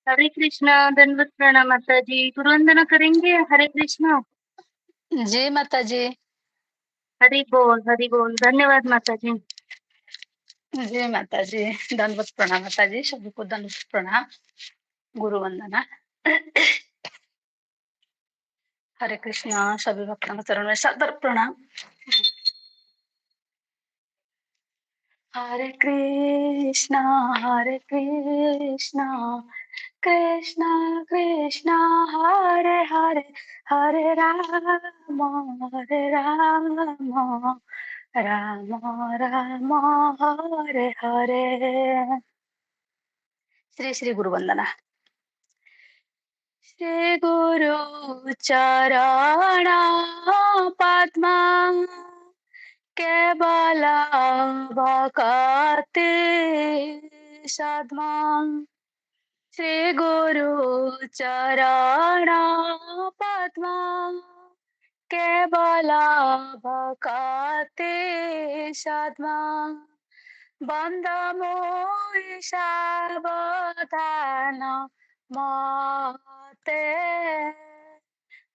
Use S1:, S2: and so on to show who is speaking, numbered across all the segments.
S1: हरे कृष्णा, दंडवत प्रणाम माता जी। गुरु वंदना करेंगे। हरे कृष्णा।
S2: जी माता जी।
S1: हरि बोल, धन्यवाद माता जी।
S2: जी माता जी, दंडवत प्रणाम माता जी, सभी को दंडवत प्रणाम, गुरु वंदना। हरे कृष्णा, सभी भक्तों के चरण में सादर प्रणाम। हरे कृष्णा, हरे कृष्णा, कृष्णा कृष्णा, हरे हरे, हरे राम, हरे राम, राम राम, हरे हरे। श्री श्री गुरु वंदना। श्री गुरु चरण पद्मा केवल भक्ति सद्मा। श्री गुरु चरण पद्मा केवल भक्ति सद्मा। बंद मोहि सावधान मते,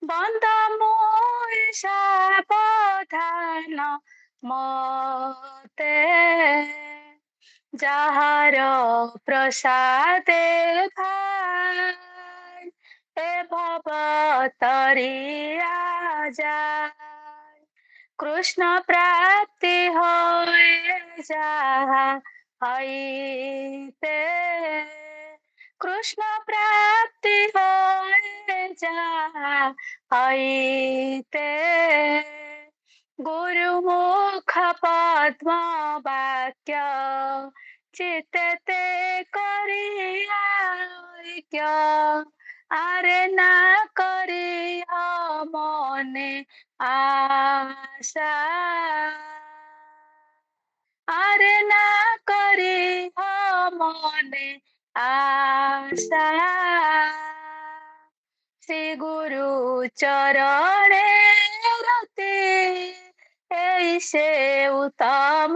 S2: बंद मोहि सावधान मते। যাহার প্রসাদে ভাই এ ভব তরিয়া যায়, কৃষ্ণ প্রাপ্তি হয়ে যাহা হইতে, কৃষ্ণ প্রাপ্তি হয়ে যাহা হইতে। গুরুমুখ পদ্ম বাক্য চিত্তে করিয়া ঐক্য, আরে না করিহ মনে আশা, আরে না করিহ মনে আশা। শ্রী গুরু চরণে রতি এই সে উত্তম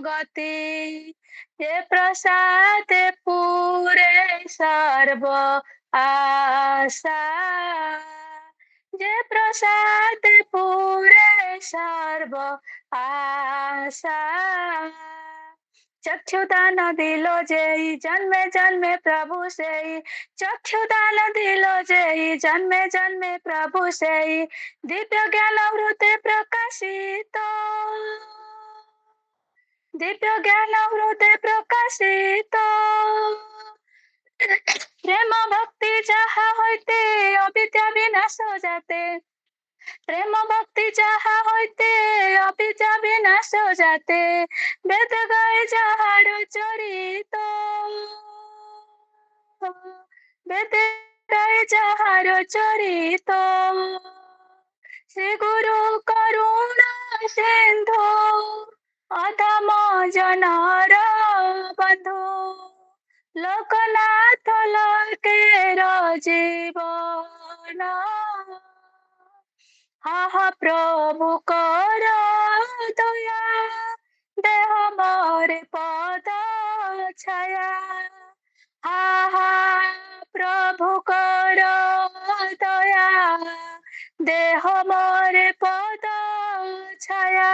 S2: গতি, যে প্রসাদে পুরে সর্ব আশা, যে প্রসাদে পুরে সর্ব আশা। চক্ষুদান দিল যেই জন্মে জন্মে প্রভু সেই, চক্ষুদান দিল যেই জন্মে জন্মে প্রভু সেই, দিব্য জ্ঞান হৃদে প্রকাশিত, দিব্য জ্ঞান হৃদে প্রকাশিত। প্রেম ভক্তি যাহা হইতে অবিদ্যা বিনাশ যাতে, প্রেম ভক্তি যাহা হইতে অবিদ্যা বিনাশ যাতে, বেদ গায়ে যাহার চরিত, বেদ গায়ে যাহার চরিত। শ্রী গুরু করুণা সিন্ধু অধম জনর বন্ধু, লোকনাথ লোকের জীবন। হা প্রভু কর দয়া, দেহ মোরে পদ ছায়া। হা প্রভু কর দয়া, দেহ মোরে পদ ছায়া।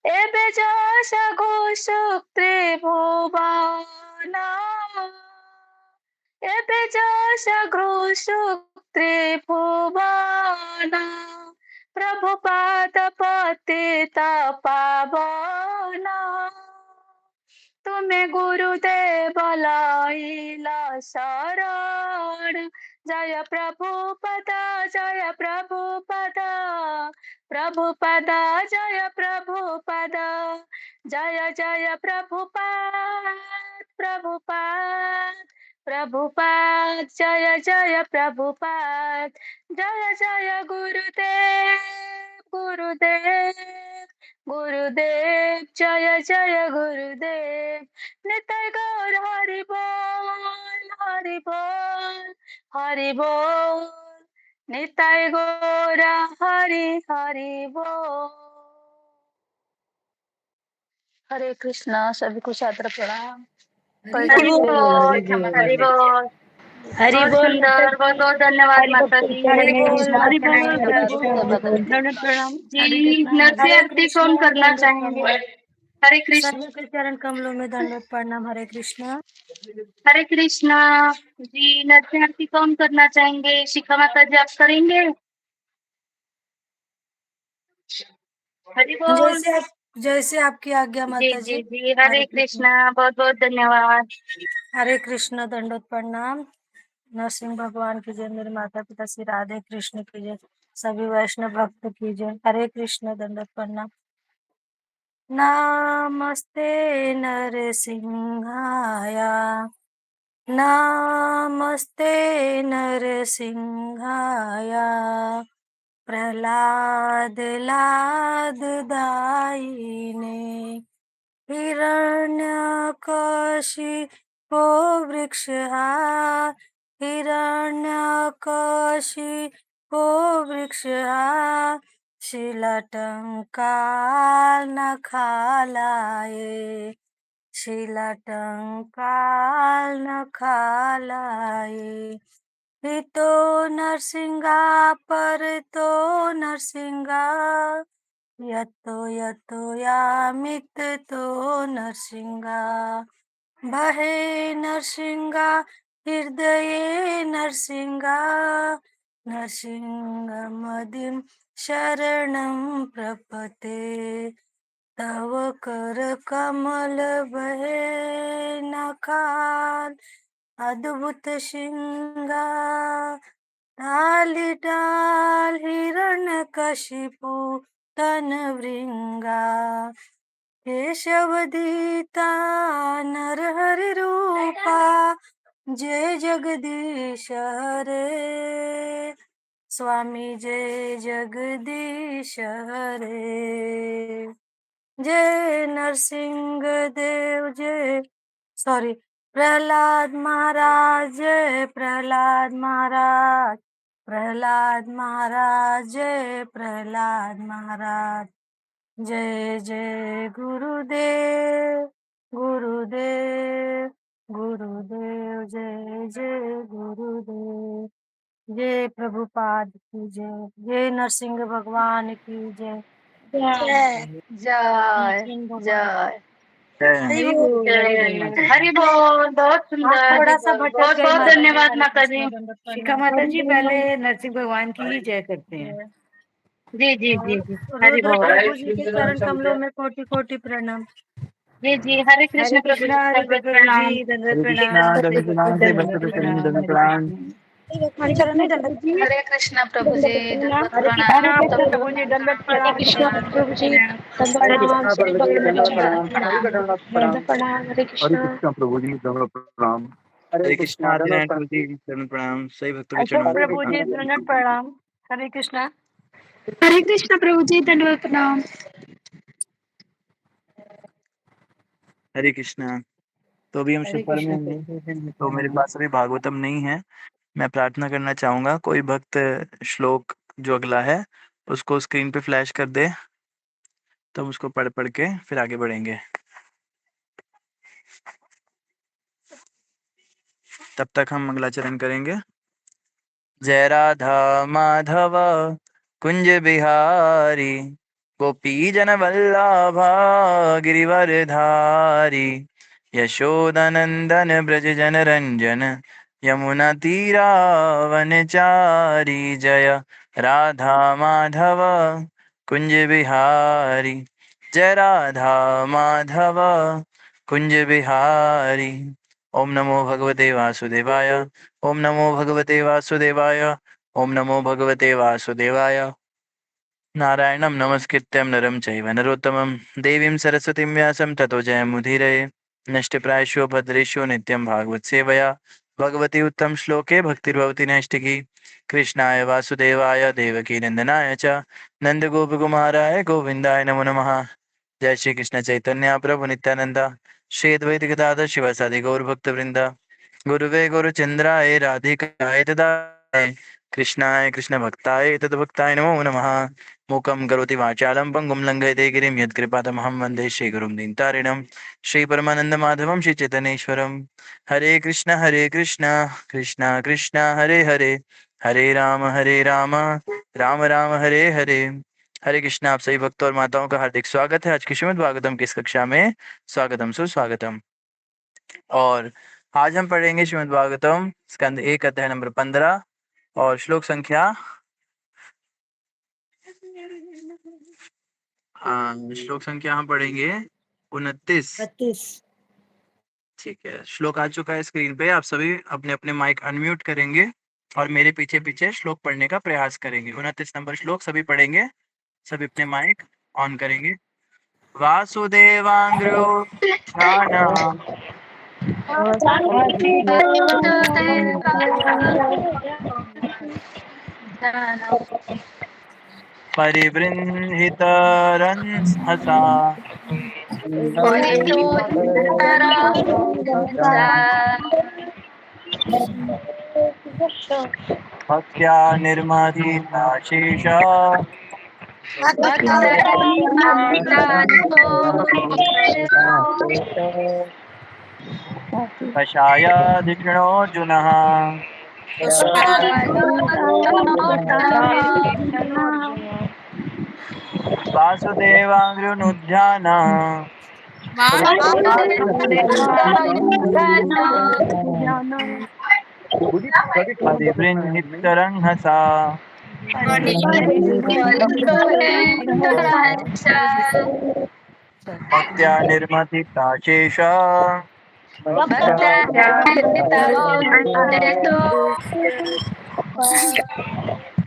S2: এবে যশ ঘোষক ত্রিভুবন, এবে যশ ঘোষক ত্রিভুবন। প্রভুপাদ পতিত পাবন, তুমি গুরুদেব লইল শরণ। জয় প্রভুপদ, জয় প্রভুপদ, প্রভুপদ জয় প্রভুপদ, জয় জয় প্রভুপাদ, প্রভুপাদ, প্রভুপাদ জয় জয় প্রভুপাদ, জয় জয় গুরুদেব, গুরুদেব, গুরুদেব জয় জয় গুরুদেব। নিতাই গৌর হরি বল, হরি বল, হরি বল। নিতাই গৌরা হরি হরি बोल। हरे कृष्णा, सभी को सादर प्रणाम।
S1: हरि बोल, हरि बोल।
S2: हरि
S1: बहुत
S2: बोल माता
S1: सुंदर, बहुत
S2: जी।
S1: बहुत धन्यवाद
S2: हरि
S1: माता
S2: बोल
S1: जी।
S2: हरे
S1: हरे
S2: बोल
S1: कृष्णा।
S2: हरि बोल हरि बोल दंडवत प्रणाम। हरे
S1: जी
S2: कृष्णा
S1: नरसी
S2: हरे
S1: आरती कौन
S2: कृष्णा
S1: करना
S2: दंडवत
S1: चाहेंगे?
S2: प्रणाम।
S1: हरे कृष्ण।
S2: सर्व के चरण कमलों में दंडवत प्रणाम। हरे कृष्णा।
S1: हरे कृष्णा। जी नरसी आरती कौन करना चाहेंगे? शिखा माता जी आप करेंगे? हरि बोल।
S2: जैसे आपकी आज्ञा
S1: जी
S2: माता जी।
S1: जी जी हरे
S2: हरे कृष्णा।
S1: कृष्णा, बहुत बहुत धन्यवाद।
S2: हरे कृष्ण दंडवत प्रणाम। नरसिंह भगवान की जय। मेरे माता पिता श्री राधे कृष्ण की जय। सभी वैष्णव भक्त की जय। हरे कृष्ण दंडवत प्रणाम। नमस्ते नरसिंहाय। नमस्ते नरसिंहाय। प्रहलाद लाद दायिने। हिरण्यकशिपो वृक्षहा। हिरण्यकशिपो वृक्षहा। शिलाटंकाल नखालाये। शिलाटंकाल नखालाये। हितो नरसिंहा परतो नरसिंहा। यतो यतो यामित तो नरसिंहा। बहे नरसिंहा हृदये नरसिंहा। नरसिंहमदिं शरणं प्रपते। तव कर कमल बहे नखाल। अद्भुत सिंगा डाल डाल हिरण्यकशिपु तन वृंगा। केशवदीता नरहरि रूपा। जय जगदीश हरे। स्वामी जय जगदीश हरे। जय नरसिंह देव जय। सॉरी। प्रहलाद महाराज जय। प्रहलाद महाराज। प्रहलाद महाराज जय। प्रहलाद महाराज जय जय गुरुदेव। गुरुदेव गुरुदेव जय जय गुरुदेव। जय प्रभुपाद की जय। जय नरसिंह भगवान की जय। जय
S1: जय
S2: नरसिंह भगवान।
S1: जय।
S2: हरि बोल हरि बोल।
S1: हरि बोल, बहुत
S2: हाँ
S1: सुंदर।
S2: थोड़ा सा भटक
S1: बहुत
S2: गई
S1: बहुत
S2: माता जी।
S1: धन्यवाद
S2: हरे
S1: माता जी।
S2: कृष्ण दंडवत
S3: शिखा
S2: प्रणाम।
S3: माता जी पहले नरसिंह भगवान की ही जय करते हैं।
S1: जी जी
S2: और
S1: जी जी हरि
S2: रुद्र
S1: बोल।
S2: प्रभु जी के चरण कमलों में कोटि कोटि प्रणाम।
S1: जी जी हरे कृष्ण प्रभु जी,
S3: हरे
S1: दंडवत
S3: प्रभु
S1: प्रणाम।
S3: जी दंडवत
S4: हरे कृष्णा
S3: प्रणाम।
S4: दंड
S3: शिव भक्तों
S4: प्रणाम
S3: को
S4: से भक्त
S3: दंडवत
S4: प्रसन्न
S3: प्रणाम।
S4: दंड
S3: हरे
S4: प्रणाम।
S3: कृष्ण।
S2: हरे कृष्ण प्रभु जी।
S1: हरे कृष्ण प्रभु जी, दंडवत
S2: हरे
S1: प्रणाम।
S2: कृष्ण
S1: तब
S2: प्रभु जी दंडवत
S1: हरे
S2: प्रणाम।
S1: कृष्ण
S2: प्रभु जी दंडवत
S4: हरे
S2: प्रणाम।
S4: कृष्णा
S2: श्री
S4: प्रभु जी
S2: भगवान
S4: दंड
S2: जी
S4: प्रणाम। हरे कृष्ण प्रणाम।
S2: दंडवत प्रणाम। हरे
S4: हरे
S2: कृष्ण।
S4: कृष्णा प्रभु जी दंड प्रणाम।
S5: हरे कृष्णा आदिनारायण प्रभु जी चरण प्रणाम। सही भक्तों के
S2: अशोक
S5: चरणों में
S2: प्रभु जी
S5: प्रणाम।
S2: दंडवत प्रणाम। हरे कृष्ण।
S6: हरे कृष्ण प्रभु जी दंडवत प्रणाम।
S5: हरे कृष्णा। तो अभी हम
S3: हरे
S5: श्रीफल में
S3: कृष्ण
S5: हैं,
S3: प्रभु जी दंडवत
S5: तो मेरे
S3: प्रणाम।
S5: पास अभी भागवतम नहीं है। मैं प्रार्थना करना चाहूंगा, कोई भक्त श्लोक जो अगला है उसको स्क्रीन पे फ्लैश कर दे, तो हम उसको पढ़ पढ़ के फिर आगे बढ़ेंगे। तब तक हम मंगलाचरण करेंगे। जय राधा माधव कुंज बिहारी, गोपी जन वल्लभा गिरिवरधारी, यशोदनंदन ब्रज जन रंजन, यमुना तीरा वनचारी। जय राधा माधव कुंज बिहारी, जय राधा माधव कुंज बिहारी। ओम नमो भगवते वासुदेवाय। ओम नमो भगवते वासुदेवाय। ओम नमो भगवते वासुदेवाय। नारायणं नमस्कृत्यं नरं चैव नरोत्तमं देवीं सरस्वतीं व्यासं ततो जयमुदीरये। नष्टप्रायेषु भद्रेषु नित्यं भागवत सेवया भगवती उत्तम श्लोके भक्तिर्भवति नैष्टिकी। कृष्णाय वासुदेवाय देवकी नंदनाय च नंदगोपकुमाराय गोविन्दाय नमो नमः। जय श्री कृष्ण चैतन्य प्रभु नित्यानंद श्री अद्वैत गदाधर शिवासादि गौर भक्त वृंदा। गुरुवे गुरुचंद्राय राधिकाय तदाय कृष्णाय कृष्णभक्ताय तद्भक्ताय नमो नमः। मूकं करोति वाचालं पङ्गुं लङ्घयते गिरिं यत्कृपातमहं वन्दे श्रीगुरुं दीनतारिणं श्रीपरमानन्दमाधवं श्रीचैतन्येश्वरं। हरे कृष्ण कृष्ण कृष्ण हरे हरे, हरे राम राम राम हरे हरे। हरे कृष्ण। आप सभी भक्तों और माताओं का हार्दिक स्वागत है आज की श्रीमद् भागवतम की इस कक्षा में। स्वागतम सुस्वागतम। और आज हम पढ़ेंगे श्रीमद् भागवतम स्कंद 1 अध्याय नंबर 15 और श्लोक संख्या हम पढ़ेंगे 29।
S3: 32।
S5: ठीक है, श्लोक आ चुका है स्क्रीन पे। आप सभी अपने अपने माइक अनम्यूट करेंगे और मेरे पीछे पीछे श्लोक पढ़ने का प्रयास करेंगे। 29 नंबर श्लोक सभी पढ़ेंगे, सभी अपने माइक ऑन करेंगे। वासुदेवांग्रो परिबृंहितरन् हसा भक्त्या निर्मदिताशेष कषायाधिकृणोऽर्जुनः वासुदेवाङ्घ्रिनुध्यान परिबृंहितरन् हसा भक्त्या निर्मदिताशेष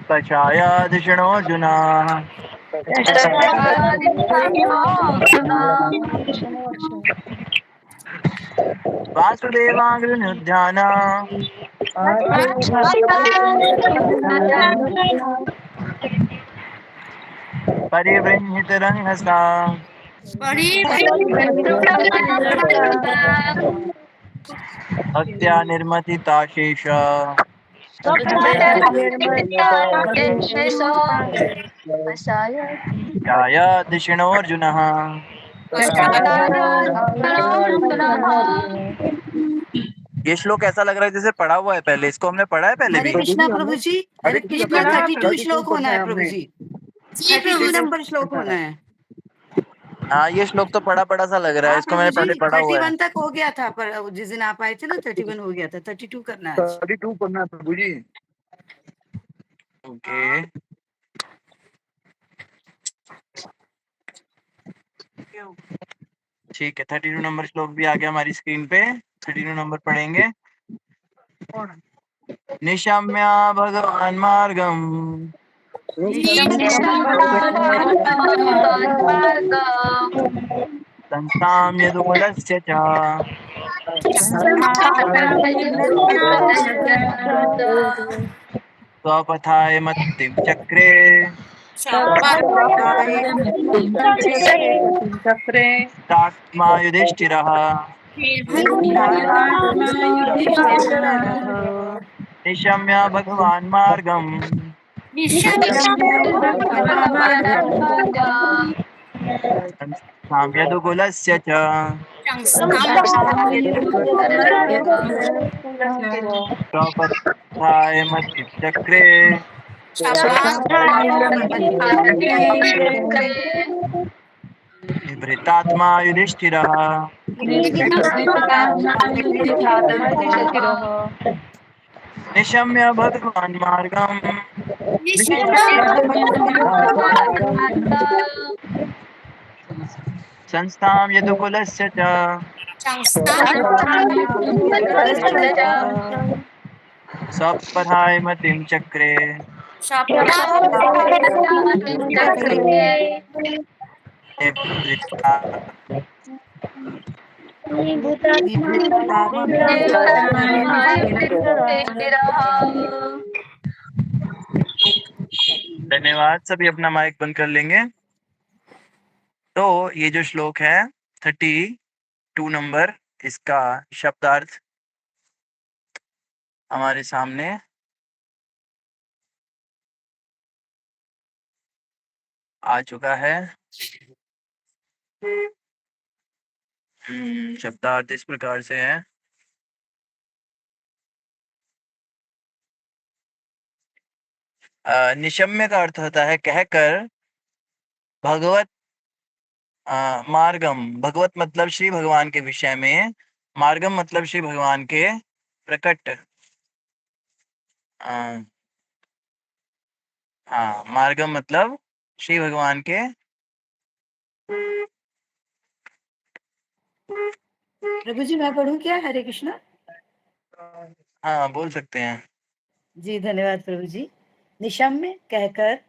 S5: कषायाधिकृणोऽर्जुनः वासुदेवाङ्घ्रिनुध्यान परिबृंहितरन् हसा भक्त्या निर्मदिताशेष कषायाधिकृणोऽर्जुनः। ये श्लोक ऐसा लग रहा है जैसे पढ़ा हुआ है पहले। इसको हमने पढ़ा है पहले
S3: हरे
S5: भी।
S3: कृष्णा प्रभु जी, हरे कृष्णा। 32 श्लोक होना है प्रभु जी, 32 नंबर श्लोक होना है।
S5: हाँ, ये श्लोक तो पढ़ा पढ़ा सा लग रहा है। इसको मैंने पहले पढ़ा हुआ है।
S3: 31 तक हो गया था, पर जिस दिन आप आए थे ना 31 हो गया था। 32 करना है आज।
S4: 32 पढ़ना है प्रभु जी।
S5: ओके, ठीक है। 32 नंबर श्लोक भी आ गया हमारी स्क्रीन पे। 32 नंबर पढ़ेंगे। निशम्य भगवान मार्गम संस्थां यदुकुलस्य च स्वपथाय मत्तिं चक्रे तात्मा युधिष्ठिरः निशम्य भगवान मार्गम संस्थां यदुकुलस्य च स्वपथाय मत्तिं चक्रे निभृतात्मा युधिष्ठिरः निशम्य भगवान मार्गम संस्थां यदुकुलस्य च स्वपथाय मतिं चक्रे धन्यवाद। सभी अपना माइक बंद कर लेंगे। तो ये जो श्लोक है 32 नंबर, इसका शब्दार्थ हमारे सामने आ चुका है। शब्दार्थ इस प्रकार से है। निशम्य का अर्थ होता है कहकर भगवत मार्गम। भगवत मतलब श्री भगवान के विषय में, मार्गम मतलब श्री भगवान के प्रकट। हाँ, मार्गम मतलब श्री भगवान के।
S3: प्रभु जी मैं पढ़ूं क्या? हरे कृष्णा।
S5: हाँ, बोल सकते हैं।
S3: जी धन्यवाद प्रभु जी। निशम्य कहकर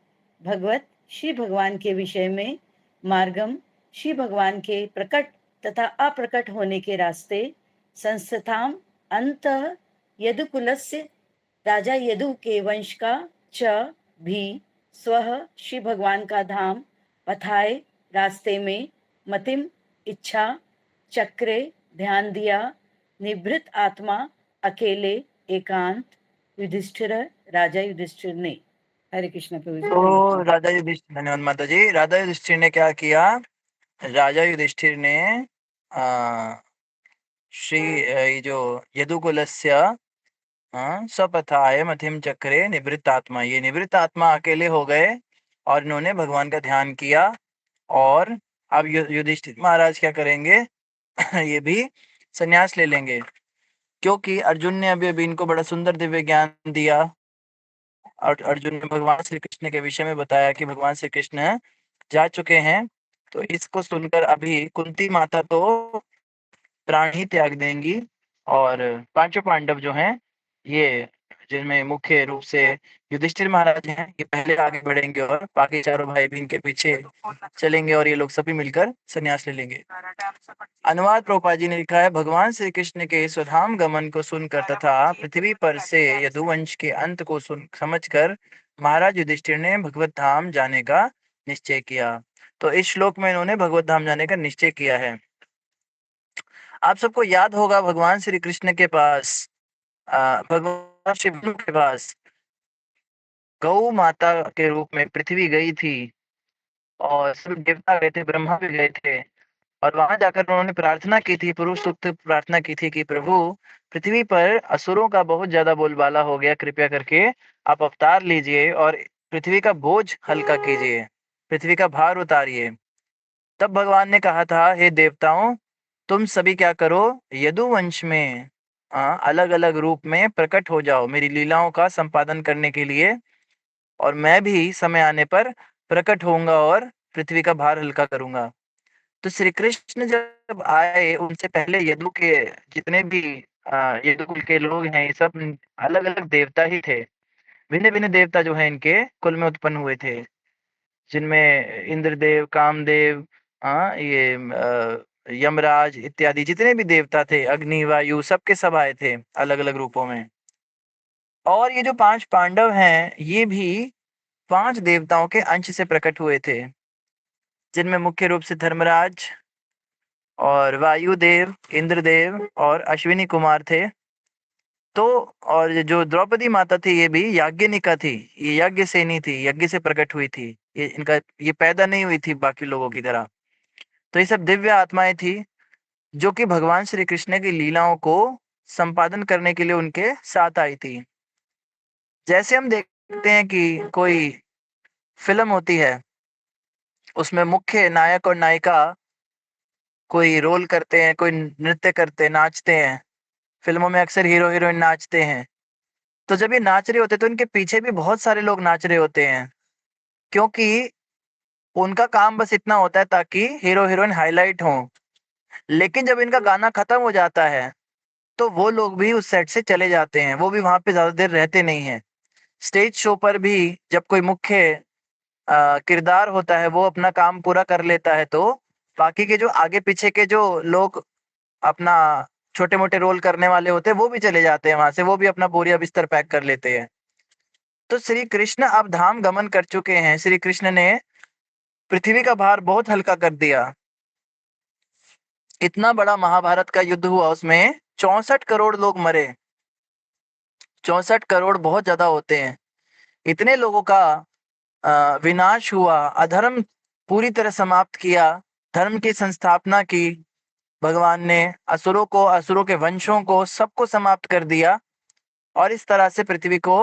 S3: भगवत श्री भगवान के विषय में, मार्गम श्री भगवान के प्रकट तथा अप्रकट होने के रास्ते, संस्थाम अंत यदुकुलस्य राजा यदु के वंश का च भी स्वः श्री भगवान का धाम पथाए रास्ते में, मतिम इच्छा चक्रे ध्यान दिया, निभृत आत्मा अकेले एकांत युधिष्ठिर राजा युधिष्ठिर ने। हरे कृष्ण प्रभु जी।
S5: तो राजा युधिष्ठिर, धन्यवाद माता जी। राजा युधिष्ठिर ने क्या किया? राजा युधिष्ठिर ने श्री ये जो यदुकुलस्य स्वपथाय मथिम चक्रे निवृत्त आत्मा, ये निवृत्त आत्मा अकेले हो गए और इन्होंने भगवान का ध्यान किया। और अब युधिष्ठिर महाराज क्या करेंगे? ये भी संन्यास ले लेंगे, क्योंकि अर्जुन ने अभी इनको बड़ा सुंदर दिव्य ज्ञान दिया। और अर्जुन ने भगवान श्री कृष्ण के विषय में बताया कि भगवान श्री कृष्ण जा चुके हैं। तो इसको सुनकर अभी कुंती माता तो प्राण ही त्याग देंगी, और पांचों पांडव जो हैं, ये जिनमें मुख्य रूप से युधिष्ठिर महाराज हैं, ये पहले आगे बढ़ेंगे और बाकी चारों भाई भी इनके पीछे चलेंगे और ये लोग सभी मिलकर संन्यास ले लेंगे। अनुवाद प्रभुपाद जी ने लिखा है, भगवान श्री कृष्ण के स्वधाम गमन को सुनकर तथा पृथ्वी पर से यदुवंश के अंत को समझकर महाराज युधिष्ठिर ने भगवत धाम जाने का निश्चय किया। तो इस श्लोक में इन्होंने भगवत धाम जाने का निश्चय किया है। आप सबको याद होगा भगवान श्री कृष्ण के पास, भगवान श्री विष्णु के पास गौ माता के रूप में पृथ्वी गई थी और सब देवता गए थे, ब्रह्मा भी गए थे। और वहां जाकर उन्होंने प्रार्थना की थी, पुरुष सूक्त प्रार्थना की थी कि प्रभु पृथ्वी पर असुरों का बहुत ज्यादा बोलबाला हो गया, कृपया करके आप अवतार लीजिए और पृथ्वी का बोझ हल्का कीजिए, पृथ्वी का भार उतारिए। तब भगवान ने कहा था, हे देवताओं तुम सभी क्या करो, यदुवंश में अलग अलग रूप में प्रकट हो जाओ मेरी लीलाओं का संपादन करने के लिए, और मैं भी समय आने पर प्रकट होऊंगा और पृथ्वी का भार हल्का करूंगा। तो श्री कृष्ण जब आए, उनसे पहले यदु के जितने भी यदुकुल के लोग हैं, ये सब अलग अलग देवता ही थे। भिन्न भिन्न देवता जो है इनके कुल में उत्पन्न हुए थे, जिनमें इंद्रदेव, कामदेव, ये यमराज इत्यादि जितने भी देवता थे, अग्नि, वायु, सबके सब आए थे अलग अलग रूपों में। और ये जो 5 पांडव हैं, ये भी 5 देवताओं के अंश से प्रकट हुए थे, जिनमें मुख्य रूप से धर्मराज और वायुदेव, इंद्रदेव और अश्विनी कुमार थे। तो और जो द्रौपदी माता थी, ये भी याज्ञनिका थी, ये यज्ञ सेनी थी, यज्ञ से प्रकट हुई थी। ये पैदा नहीं हुई थी बाकी लोगों की तरह। तो ये सब दिव्य आत्माएं थी, जो कि भगवान श्री कृष्ण की लीलाओं को संपादन करने के लिए उनके साथ आई थी। जैसे हम देखते हैं कि कोई फिल्म होती है, उसमें मुख्य नायक और नायिका कोई रोल करते हैं, कोई नृत्य करते, नाचते हैं। फिल्मों में अक्सर हीरो हीरोइन नाचते हैं। तो जब ये नाच रहे होते हैं, तो इनके पीछे भी बहुत सारे लोग नाच रहे होते हैं, क्योंकि उनका काम बस इतना होता है ताकि हीरो हीरोइन हाईलाइट हों। लेकिन जब इनका गाना खत्म हो जाता है, तो वो लोग भी उस सेट से चले जाते हैं, वो भी वहां पे ज्यादा देर रहते नहीं हैं। स्टेज शो पर भी जब कोई मुख्य किरदार होता है, वो अपना काम पूरा कर लेता है, तो बाकी के जो आगे पीछे के जो लोग अपना छोटे मोटे रोल करने वाले होते हैं, वो भी चले जाते हैं वहां से, वो भी अपना बोरिया बिस्तर पैक कर लेते हैं। तो श्री कृष्ण अब धाम गमन कर चुके हैं। श्री कृष्ण ने पृथ्वी का भार बहुत हल्का कर दिया। इतना बड़ा महाभारत का युद्ध हुआ, उसमें 64 करोड़ लोग मरे। 64 करोड़ बहुत ज्यादा होते हैं। इतने लोगों का विनाश हुआ, अधर्म पूरी तरह समाप्त किया, धर्म की संस्थापना की भगवान ने, असुरों के वंशों को सबको समाप्त कर दिया और इस तरह से पृथ्वी को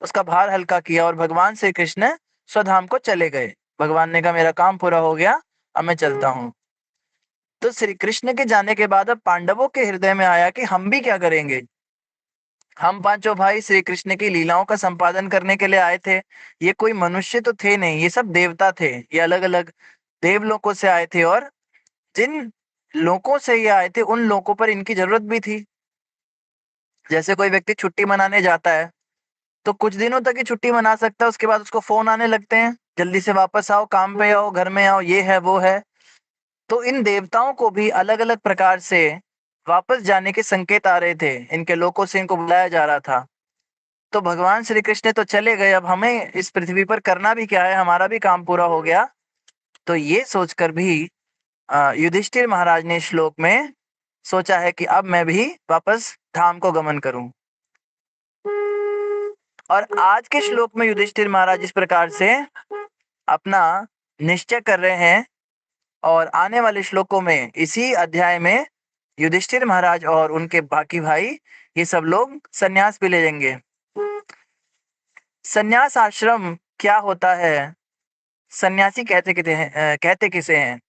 S5: उसका भार हल्का किया और भगवान श्री कृष्ण स्वधाम को चले गए। भगवान ने कहा मेरा काम पूरा हो गया, अब मैं चलता हूँ। तो श्री कृष्ण के जाने के बाद अब पांडवों के हृदय में आया कि हम भी क्या करेंगे। हम पांचों भाई श्री कृष्ण की लीलाओं का संपादन करने के लिए आए थे। ये कोई मनुष्य तो थे नहीं, ये सब देवता थे। ये अलग अलग देवलोकों से आए थे और जिन लोगों से ये आए थे उन लोगों पर इनकी जरूरत भी थी। जैसे कोई व्यक्ति छुट्टी मनाने जाता है तो कुछ दिनों तक ही छुट्टी मना सकता है, उसके बाद उसको फोन आने लगते हैं जल्दी से वापस आओ, काम पे आओ, घर में आओ, ये है वो है। तो इन देवताओं को भी अलग अलग प्रकार से वापस जाने के संकेत आ रहे थे, इनके लोगों से इनको बुलाया जा रहा था। तो भगवान श्री कृष्ण तो चले गए, अब हमें इस पृथ्वी पर करना भी क्या है, हमारा भी काम पूरा हो गया। तो ये सोचकर भी युधिष्ठिर महाराज ने श्लोक में सोचा है कि अब मैं भी वापस धाम को गमन करूं। और आज के श्लोक में युधिष्ठिर महाराज इस प्रकार से अपना निश्चय कर रहे हैं और आने वाले श्लोकों में इसी अध्याय में युधिष्ठिर महाराज और उनके बाकी भाई ये सब लोग सन्यास भी ले लेंगे। सन्यास आश्रम क्या होता है, सन्यासी कहते किसे हैं।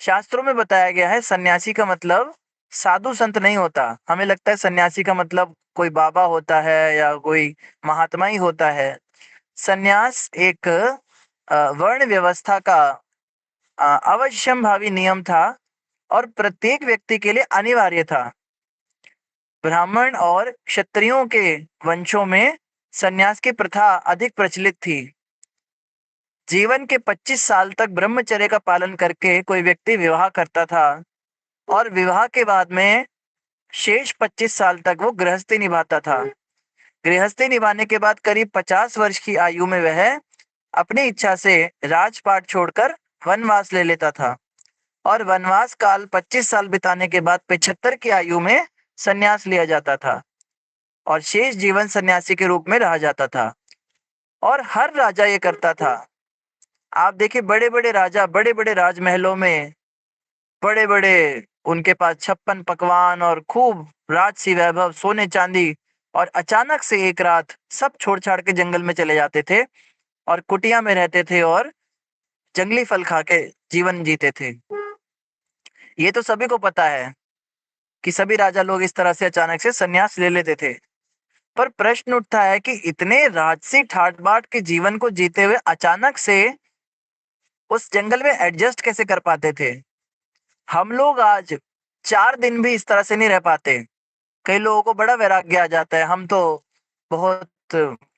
S5: शास्त्रों में बताया गया है सन्यासी का मतलब साधु संत नहीं होता। हमें लगता है सन्यासी का मतलब कोई बाबा होता है या कोई महात्मा ही होता है। सन्यास एक वर्ण व्यवस्था का अवश्यंभावी नियम था और प्रत्येक व्यक्ति के लिए अनिवार्य था। ब्राह्मण और क्षत्रियों के वंशों में सन्यास की प्रथा अधिक प्रचलित थी। जीवन के 25 साल तक ब्रह्मचर्य का पालन करके कोई व्यक्ति विवाह करता था और विवाह के बाद में शेष 25 साल तक वो गृहस्थी निभाता था। गृहस्थी निभाने के बाद करीब 50 वर्ष की आयु में वह अपनी इच्छा से राजपाट छोड़कर वनवास ले लेता था और वनवास काल 25 साल बिताने के बाद 75 की आयु में संन्यास लिया जाता था और शेष जीवन सन्यासी के रूप में रहा जाता था। और हर राजा ये करता था। आप देखिए बड़े बड़े राजा बड़े बड़े राजमहलों में बड़े बड़े उनके पास 56 पकवान और खूब राजसी वैभव, सोने चांदी, और अचानक से एक रात सब छोड़ छाड़ के जंगल में चले जाते थे और कुटिया में रहते थे और जंगली फल खा के जीवन जीते थे। ये तो सभी को पता है कि सभी राजा लोग इस तरह से अचानक से संन्यास ले लेते थे। पर प्रश्न उठता है कि इतने राजसी ठाट बाट के जीवन को जीते हुए अचानक से उस जंगल में एडजस्ट कैसे कर पाते थे। हम लोग आज 4 दिन भी इस तरह से नहीं रह पाते। कई लोगों को बड़ा वैराग्य आ जाता है, हम तो बहुत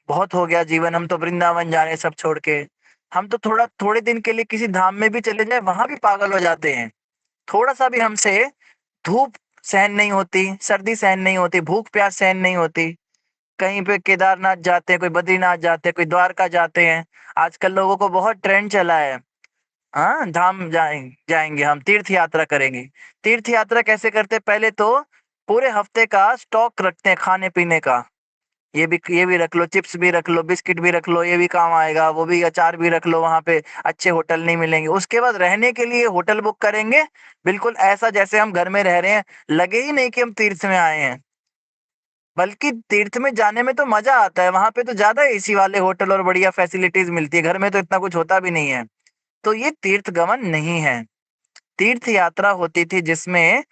S5: बहुत हो गया जीवन, हम तो वृंदावन जा रहे हैं सब छोड़ के। हम तो थोड़े दिन के लिए किसी धाम में भी चले जाए वहां भी पागल हो जाते हैं। थोड़ा सा भी हमसे धूप सहन नहीं होती, सर्दी सहन नहीं होती, भूख प्यास सहन नहीं होती। कहीं पे केदारनाथ जाते हैं, कोई बद्रीनाथ जाते हैं, कोई द्वारका जाते हैं। आजकल लोगों को बहुत ट्रेंड चला है, हाँ धाम जाएंगे हम, तीर्थ यात्रा करेंगे। तीर्थ यात्रा कैसे करते हैं, पहले तो पूरे हफ्ते का स्टॉक रखते हैं खाने पीने का। ये भी रख लो, चिप्स भी रख लो, बिस्किट भी रख लो, ये भी काम आएगा, वो भी, अचार भी रख लो, वहां पे अच्छे होटल नहीं मिलेंगे। उसके बाद रहने के लिए होटल बुक करेंगे, बिल्कुल ऐसा जैसे हम घर में रह रहे हैं, लगे ही नहीं कि हम तीर्थ में आए हैं। बल्कि तीर्थ में जाने में तो मजा आता है, वहां पे तो ज्यादा एसी वाले होटल और बढ़िया फैसिलिटीज मिलती है, घर में तो इतना कुछ होता भी नहीं है। तो ये तीर्थ गमन नहीं है। तीर्थ यात्रा होती थी जिसमें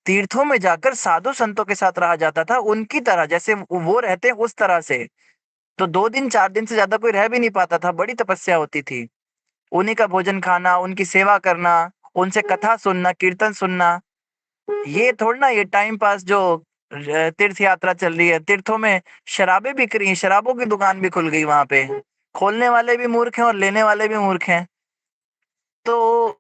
S5: तीर्थों में जाकर साधु संतों के साथ रहा जाता था, उनकी तरह जैसे वो रहते हैं उस तरह से। तो 2 दिन 4 दिन से ज्यादा कोई रह भी नहीं पाता था, बड़ी तपस्या होती थी। उन्हीं का भोजन खाना, उनकी सेवा करना, उनसे कथा सुनना, कीर्तन सुनना, ये थोड़ा ना ये टाइम पास जो तीर्थ यात्रा चल रही है। तीर्थों में शराबें बिक रही हैं, शराबों की दुकान भी खुल गई वहां पे। खोलने वाले भी मूर्ख हैं और लेने वाले भी मूर्ख हैं। तो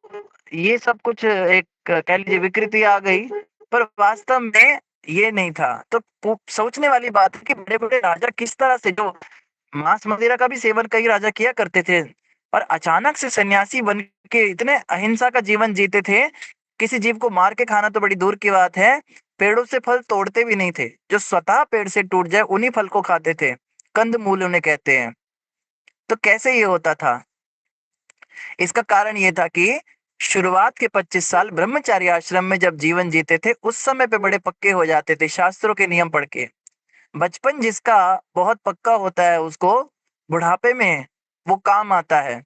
S5: ये सब कुछ एक कह लीजिए विकृति आ गई, पर वास्तव में ये नहीं था। तो सोचने वाली बात है कि बड़े बड़े राजा किस तरह से, जो मांस मदिरा का भी सेवन कई राजा किया करते थे, और अचानक से सन्यासी बन के इतने अहिंसा का जीवन जीते थे। किसी जीव को मार के खाना तो बड़ी दूर की बात है, पेड़ों से फल तोड़ते भी नहीं थे, जो स्वतः पेड़ से टूट जाए उन्हीं फल को खाते थे। कंद मूल उन्हें कहते हैं। तो कैसे ये होता था? इसका कारण ये था कि शुरुआत के 25 साल ब्रह्मचारी आश्रम में जब जीवन जीते थे, उस समय पे बड़े पक्के हो जाते थे शास्त्रों के नियम पढ़ के। बचपन जिसका बहुत पक्का होता है, उसको बुढ़ापे में वो काम आता है।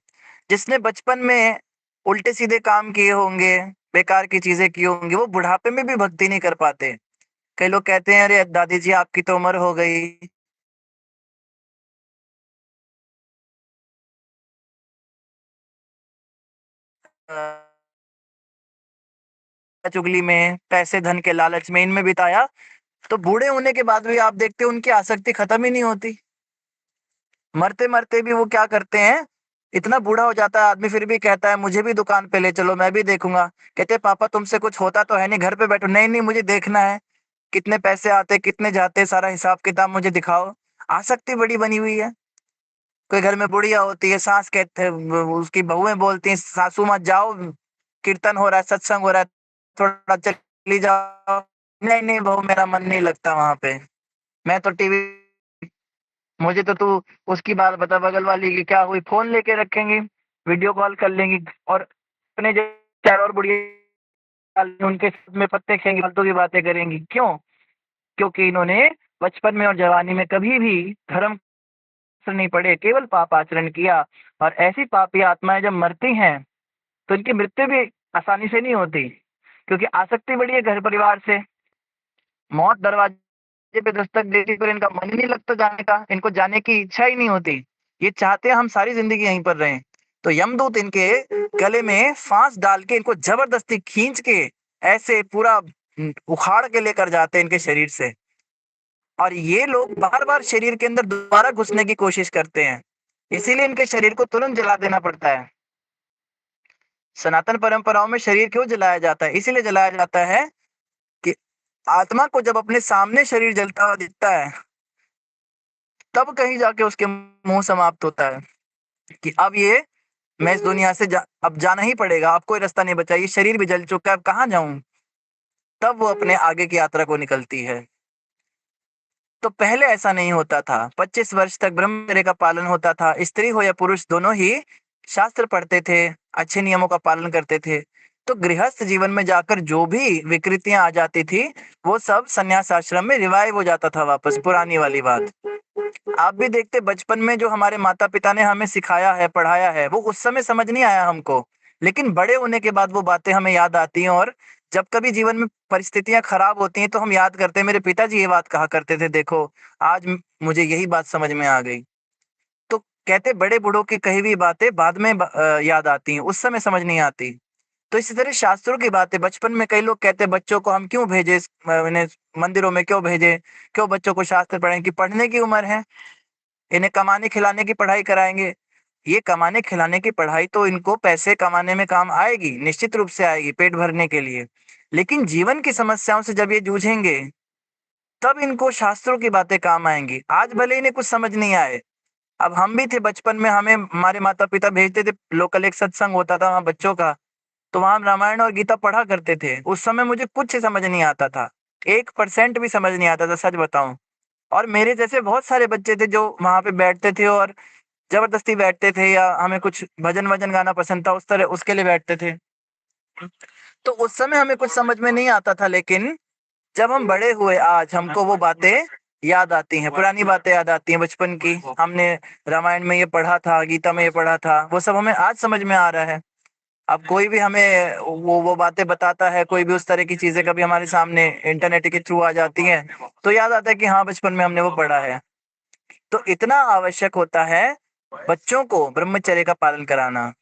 S5: जिसने बचपन में उल्टे सीधे काम किए होंगे, बेकार की चीजें की होंगी, वो बुढ़ापे में भी भक्ति नहीं कर पाते। कई लोग कहते हैं, अरे दादी जी आपकी तो उम्र हो गई, चुगली में, पैसे धन के लालच में, इनमें बिताया, तो बूढ़े होने के बाद भी आप देखते हैं उनकी आसक्ति खत्म ही नहीं होती। मरते मरते भी वो क्या करते हैं, इतना बूढ़ा हो जाता है आदमी, फिर भी कहता है मुझे भी दुकान पे ले चलो, मैं भी देखूंगा। कहते हैं पापा तुमसे कुछ होता तो है नहीं, घर पे बैठो। नहीं नहीं, मुझे देखना है, कितने पैसे आते कितने जाते, सारा हिसाब किताब मुझे दिखाओ। आसक्ति बड़ी बनी हुई है। कोई घर में बुढ़िया होती है, सास कहते हैं, उसकी बहुएं बोलती हैं, सासू माँ जाओ, कीर्तन हो रहा है, सत्संग हो रहा है, थोड़ा चली जाओ। नहीं नहीं बहू, मेरा मन नहीं लगता वहां पे, मैं तो टीवी, मुझे तो तू उसकी बात बता, बगल वाली की क्या हुई, फोन लेके रखेंगी, वीडियो कॉल कर लेंगी, और अपने जो चार और बुढ़िया उनके साथ में पत्ते खेंगी, फालतू की बातें करेंगी। क्यों? क्योंकि इन्होंने बचपन में और जवानी में कभी भी धर्म शास्त्र नहीं पढ़े, केवल पाप आचरण किया। और ऐसी पापी आत्माएं जब मरती हैं तो इनकी मृत्यु भी आसानी से नहीं होती, क्योंकि आसक्ति बड़ी है घर परिवार से। मौत दरवाजे पे दस्तक देती, पर इनका मन ही नहीं लगता जाने का, इनको जाने की इच्छा ही नहीं होती। ये चाहते हैं हम सारी जिंदगी यहीं पर रहें। तो यमदूत इनके गले में फांस डाल के इनको जबरदस्ती खींच के ऐसे पूरा उखाड़ के लेकर जाते हैं इनके शरीर से। और ये लोग बार बार शरीर के अंदर दोबारा घुसने की कोशिश करते हैं, इसीलिए इनके शरीर को तुरंत जला देना पड़ता है। सनातन परंपराओं में शरीर क्यों जलाया जाता है? इसीलिए जलाया जाता है कि आत्मा को जब अपने सामने शरीर जलता हुआ दिखता है, तब कहीं जाके उसके मुंह समाप्त होता है कि अब ये, मैं इस दुनिया से अब जाना ही पड़ेगा, अब कोई रास्ता नहीं बचा, ये शरीर भी जल चुका है, अब कहाँ जाऊं। तब वो अपने आगे की यात्रा को निकलती है। तो पहले ऐसा नहीं होता था। 25 वर्ष तक ब्रह्मचर्य का पालन होता था। स्त्री हो या पुरुष, दोनों ही शास्त्र पढ़ते थे, अच्छे नियमों का पालन करते थे। तो गृहस्थ जीवन में जाकर जो भी विकृतियां आ जाती थी, वो सब संन्यास आश्रम में रिवाइव हो जाता था वापस, पुरानी वाली बात। आप भी देखते, बचपन में जो हमारे माता पिता ने हमें सिखाया है, पढ़ाया है, वो उस समय समझ नहीं आया हमको, लेकिन बड़े होने के बाद वो बातें हमें याद आती हैं। और जब कभी जीवन में परिस्थितियां खराब होती हैं तो हम याद करते हैं, मेरे पिताजी ये बात कहा करते थे, देखो आज मुझे यही बात समझ में आ गई। तो कहते बड़े बूढ़ों की कही हुई बातें बाद में याद आती हैं, उस समय समझ नहीं आती। तो इसी तरह शास्त्रों की बातें बचपन में, कई लोग कहते हैं बच्चों को हम क्यों भेजे इन्हें मंदिरों में, क्यों भेजे, क्यों बच्चों को शास्त्र पढ़ाएं, कि पढ़ने की उम्र है, इन्हें कमाने खिलाने की पढ़ाई कराएंगे। ये कमाने खिलाने की पढ़ाई तो इनको पैसे कमाने में काम आएगी, निश्चित रूप से आएगी, पेट भरने के लिए। लेकिन जीवन की समस्याओं से जब ये जूझेंगे, तब इनको शास्त्रों की बातें काम आएंगी। आज भले इन्हें कुछ समझ नहीं आए। अब हम भी थे बचपन में, हमें हमारे माता पिता भेजते थे, लोकल एक सत्संग होता था वहाँ बच्चों का, तो वहां हम रामायण और गीता पढ़ा करते थे। उस समय मुझे कुछ समझ नहीं आता था, 1% भी समझ नहीं आता था, सच बताऊं। और मेरे जैसे बहुत सारे बच्चे थे जो वहां पे बैठते थे और जबरदस्ती बैठते थे, या हमें कुछ भजन वजन गाना पसंद था, उस तरह उसके लिए बैठते थे। तो उस समय हमें कुछ समझ में नहीं आता था, लेकिन जब हम बड़े हुए, आज हमको वो बातें याद आती हैं, पुरानी बातें याद आती हैं बचपन की। हमने रामायण में ये पढ़ा था, गीता में ये पढ़ा था, वो सब हमें आज समझ में आ रहा है। अब कोई भी हमें वो बातें बताता है, कोई भी उस तरह की चीजें कभी हमारे सामने इंटरनेट के थ्रू आ जाती हैं, तो याद आता है कि हाँ बचपन में हमने वो पढ़ा है। तो इतना आवश्यक होता है बच्चों को ब्रह्मचर्य का पालन कराना।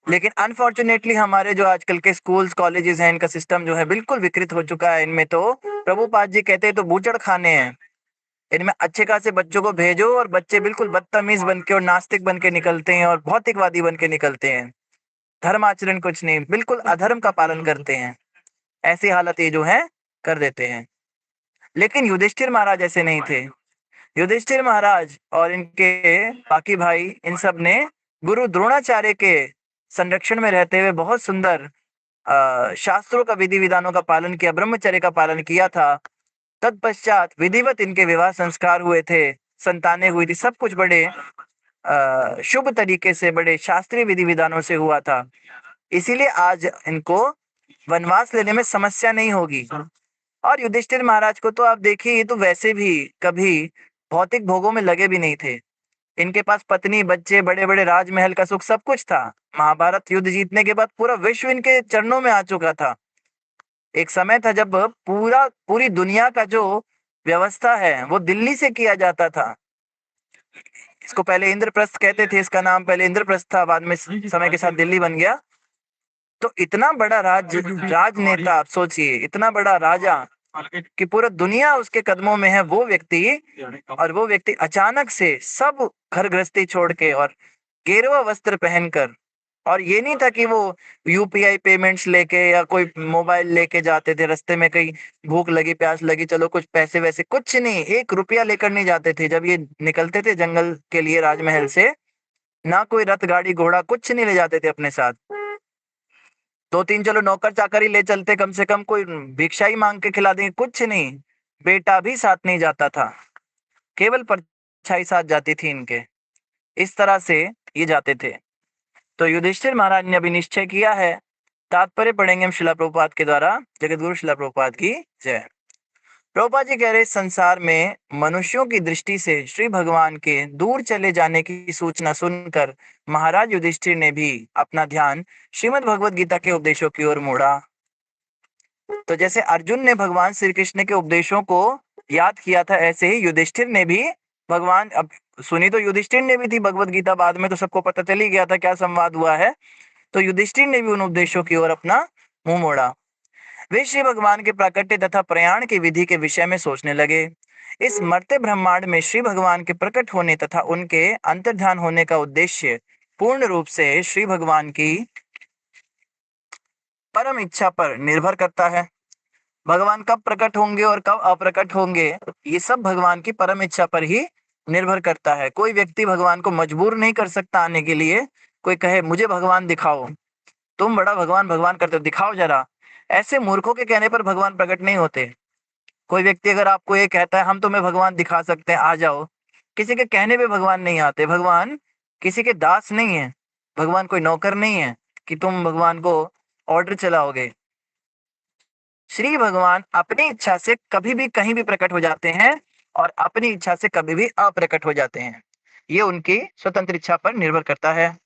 S5: लेकिन अनफॉर्चुनेटली हमारे जो आजकल के स्कूल्स कॉलेजेस हैं, इनका सिस्टम जो है बिल्कुल विकृत हो चुका है। इनमें तो प्रभुपाद जी कहते हैं तो बूचड़ खाने हैं। इनमें अच्छे खासे बच्चों को भेजो और बच्चे बिल्कुल बदतमीज बन के और नास्तिक बन के निकलते हैं और भौतिकवादी बन के निकलते हैं। धर्म आचरण कुछ नहीं, बिल्कुल अधर्म का पालन करते हैं। ऐसी हालत ये जो है कर देते हैं। लेकिन युधिष्ठिर महाराज ऐसे नहीं थे। युधिष्ठिर महाराज और इनके बाकी भाई, इन सब ने गुरु द्रोणाचार्य के संरक्षण में रहते हुए बहुत सुंदर शास्त्रों का, विधि विधानों का पालन किया, ब्रह्मचर्य का पालन किया था। तत्पश्चात विधिवत इनके विवाह संस्कार हुए थे, संतानें हुई थी, सब कुछ बड़े शुभ तरीके से, बड़े शास्त्रीय विधि विधानों से हुआ था, इसीलिए आज इनको वनवास लेने में समस्या नहीं होगी। और युधिष्ठिर महाराज को तो आप देखिए, ये तो वैसे भी कभी भौतिक भोगों में लगे भी नहीं थे। इनके पास पत्नी, बच्चे, बड़े बड़े राजमहल का सुख सब कुछ था। महाभारत युद्ध जीतने के बाद पूरा विश्व इनके चरणों में आ चुका था। एक समय था जब पूरी दुनिया का जो व्यवस्था है वो दिल्ली से किया जाता था। इसको पहले इंद्रप्रस्थ कहते थे, इसका नाम पहले इंद्रप्रस्थ था, बाद में समय के साथ दिल्ली बन गया। तो इतना बड़ा राजनेता, आप सोचिए, इतना बड़ा राजा कि पूरा दुनिया उसके कदमों में है, वो व्यक्ति अचानक से सब घर गृहस्थी छोड़ के और गेरुआ वस्त्र पहनकर, और ये नहीं था कि वो यूपीआई पेमेंट्स लेके या कोई मोबाइल लेके जाते थे, रास्ते में कहीं भूख लगी, प्यास लगी, चलो कुछ पैसे वैसे, कुछ नहीं, 1 रुपया लेकर नहीं जाते थे। जब ये निकलते थे जंगल के लिए राजमहल से, ना कोई रथ गाड़ी घोड़ा कुछ नहीं ले जाते थे अपने साथ। 2-3 चलो नौकर चाकर ही ले चलते, कम से कम कोई भिक्षा ही मांग के खिला देंगे, कुछ नहीं। बेटा भी साथ नहीं जाता था, केवल परछाई साथ जाती थी इनके। इस तरह से ये जाते थे। तो युधिष्ठिर महाराज ने अभी निश्चय किया है। तात्पर्य पढ़ेंगे हम शिला प्रभुपाद के द्वारा। जगतगुरु शिला प्रभुपाद की जय। प्रभुपाद जी कह रहे, संसार में मनुष्यों की दृष्टि से श्री भगवान के दूर चले जाने की सूचना सुनकर महाराज युधिष्ठिर ने भी अपना ध्यान श्रीमद् भगवद गीता के उपदेशों की ओर मोड़ा। तो जैसे अर्जुन ने भगवान श्री कृष्ण के उपदेशों को याद किया था, ऐसे ही युधिष्ठिर ने भी भगवान, अब सुनी तो युधिष्ठिर ने भी थी भगवद गीता, बाद में तो सबको पता चल ही गया था क्या संवाद हुआ है। तो युधिष्ठिर ने भी उन उपदेशों की ओर अपना मुंह मोड़ा। वे श्री भगवान के प्राकट्य तथा प्रयाण की विधि के विषय में सोचने लगे। इस मर्त्य ब्रह्मांड में श्री भगवान के प्रकट होने तथा उनके अंतर्ध्यान होने का उद्देश्य पूर्ण रूप से श्री भगवान की परम इच्छा पर निर्भर करता है। भगवान कब प्रकट होंगे और कब अप्रकट होंगे, ये सब भगवान की परम इच्छा पर ही निर्भर करता है। कोई व्यक्ति भगवान को मजबूर नहीं कर सकता आने के लिए। कोई कहे मुझे भगवान दिखाओ, तुम बड़ा भगवान भगवान करते हो, दिखाओ जरा, ऐसे मूर्खों के कहने पर भगवान प्रकट नहीं होते। कोई व्यक्ति अगर आपको ये कहता है हम तुम्हें भगवान दिखा सकते हैं, आ जाओ, किसी के कहने पे भगवान नहीं आते। भगवान किसी के दास नहीं है, भगवान कोई नौकर नहीं है कि तुम भगवान को ऑर्डर चलाओगे। श्री भगवान अपनी इच्छा से कभी भी कहीं भी प्रकट हो जाते हैं और अपनी इच्छा से कभी भी अप्रकट हो जाते हैं। ये उनकी स्वतंत्र इच्छा पर निर्भर करता है।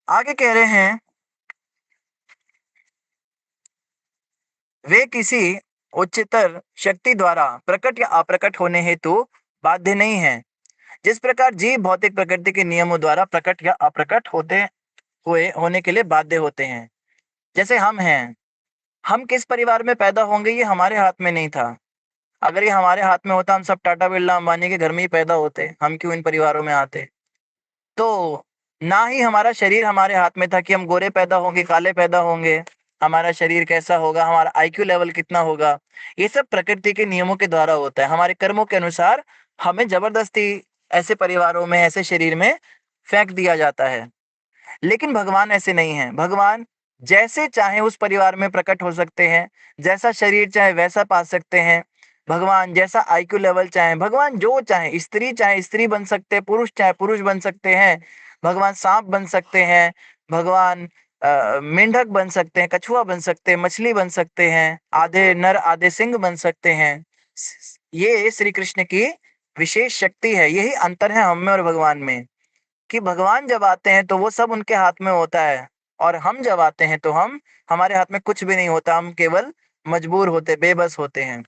S5: आगे कह रहे हैं, वे किसी उच्चतर शक्ति द्वारा प्रकट या अप्रकट होने हेतु बाध्य नहीं है। जिस प्रकार जीव भौतिक प्रकृति के नियमों द्वारा प्रकट या अप्रकट होने के लिए बाध्य होते हैं। जैसे हम हैं, हम किस परिवार में पैदा होंगे ये हमारे हाथ में नहीं था। अगर ये हमारे हाथ में होता, हम सब टाटा बिरला अंबानी के घर में ही पैदा होते, हम क्यों इन परिवारों में आते। तो ना ही हमारा शरीर हमारे हाथ में था कि हम गोरे पैदा होंगे, काले पैदा होंगे, हमारा शरीर कैसा होगा, हमारा आईक्यू लेवल कितना होगा, ये सब प्रकृति के नियमों के द्वारा होता है। हमारे कर्मों के अनुसार हमें जबरदस्ती ऐसे परिवारों में, ऐसे शरीर में फेंक दिया जाता है। लेकिन भगवान ऐसे नहीं है। भगवान जैसे चाहे उस परिवार में प्रकट हो सकते हैं, जैसा शरीर चाहे वैसा पा सकते हैं। भगवान जैसा आईक्यू लेवल चाहे, भगवान जो चाहे स्त्री बन सकते हैं, पुरुष चाहे पुरुष बन सकते हैं। भगवान सांप बन सकते हैं, भगवान मेंढक बन सकते हैं, कछुआ बन सकते हैं, मछली बन सकते हैं, आधे नर आधे सिंह बन सकते हैं। ये श्री कृष्ण की विशेष शक्ति है। यही अंतर है हम में और भगवान में, कि भगवान जब आते हैं तो वो सब उनके हाथ में होता है, और हम जब आते हैं तो हमारे हाथ में कुछ भी नहीं होता। हम केवल मजबूर होते, बेबस होते हैं।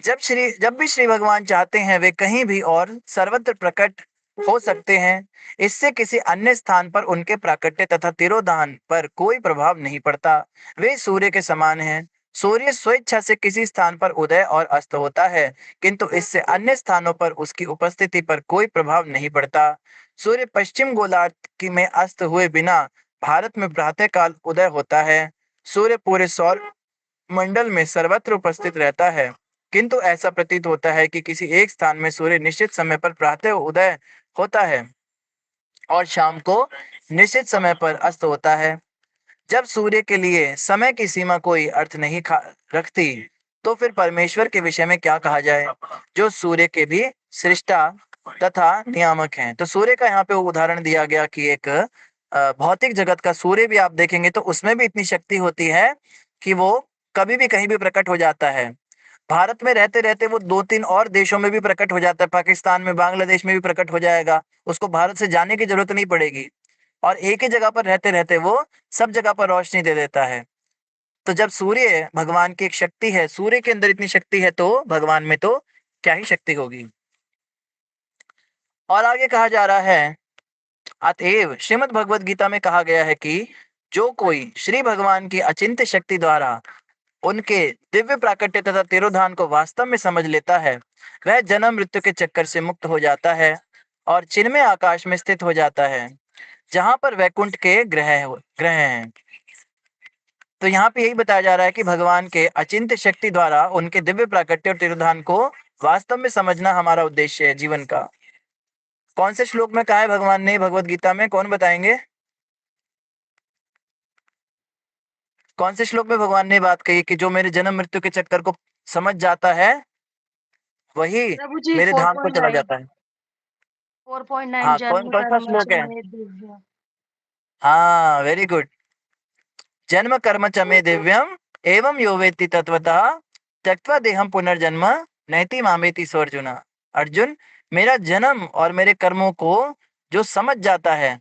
S5: जब भी श्री भगवान चाहते हैं, वे कहीं भी और सर्वत्र प्रकट हो सकते हैं। इससे किसी अन्य स्थान पर उनके प्राकट्य तथा तिरोधान पर कोई प्रभाव नहीं पड़ता। वे सूर्य के समान हैं। सूर्य स्वेच्छा से किसी स्थान पर उदय और अस्त होता है, किंतु इससे अन्य स्थानों पर उसकी उपस्थिति पर कोई प्रभाव नहीं पड़ता। सूर्य पश्चिम गोलार्ध में अस्त हुए बिना भारत में प्रातः काल उदय होता है। सूर्य पूरे सौर मंडल में सर्वत्र उपस्थित रहता है, किंतु ऐसा प्रतीत होता है कि किसी एक स्थान में सूर्य निश्चित समय पर प्रातः उदय होता है और शाम को निश्चित समय पर अस्त होता है। जब सूर्य के लिए समय की सीमा कोई अर्थ नहीं रखती, तो फिर परमेश्वर के विषय में क्या कहा जाए, जो सूर्य के भी सृष्टा तथा नियामक हैं। तो सूर्य का यहाँ पे उदाहरण दिया गया कि एक भौतिक जगत का सूर्य भी आप देखेंगे तो उसमें भी इतनी शक्ति होती है कि वो कभी भी कहीं भी प्रकट हो जाता है। भारत में रहते रहते वो 2-3 और देशों में भी प्रकट हो जाता है, पाकिस्तान में, बांग्लादेश में भी प्रकट हो जाएगा। उसको भारत से जाने की जरूरत नहीं पड़ेगी और एक ही जगह पर रहते रहते वो सब जगह पर रोशनी दे देता है। तो जब सूर्य भगवान की एक शक्ति है, सूर्य के अंदर इतनी शक्ति है तो भगवान में तो क्या ही शक्ति होगी। और आगे कहा जा रहा है, अतएव श्रीमद् भगवद गीता में कहा गया है कि जो कोई श्री भगवान की अचिंत्य शक्ति द्वारा उनके दिव्य प्राकट्य तथा तिरोधान को वास्तव में समझ लेता है, वह जन्म मृत्यु के चक्कर से मुक्त हो जाता है और चिन्मय आकाश में स्थित हो जाता है, जहां पर वैकुंठ के ग्रह हैं। तो यहाँ पे यही बताया जा रहा है कि भगवान के अचिंत्य शक्ति द्वारा उनके दिव्य प्राकट्य और तिरोधान को वास्तव में समझना हमारा उद्देश्य है जीवन का। कौन से श्लोक में कहा है भगवान ने भगवत गीता में, कौन बताएंगे? कौन से श्लोक में भगवान ने बात कही कि जो मेरे जन्म मृत्यु के चक्कर को समझ जाता है वही
S7: प्रभु जी
S5: मेरे धाम को चला
S7: 4.9
S5: जाता है?
S7: 4.9
S5: हाँ,
S7: जन्म
S5: कौन सा
S7: कर्म
S5: श्लोक है?
S7: च मे दिव्य।
S5: हाँ, वेरी गुड। जन्म कर्म च मे दिव्यम एवं यो वेत्ति तत्वतः त्यक्त्वा देहम पुनर्जन्म नैति मामेति सो अर्जुन। अर्जुन, मेरा जन्म और मेरे कर्मों को जो समझ जाता है,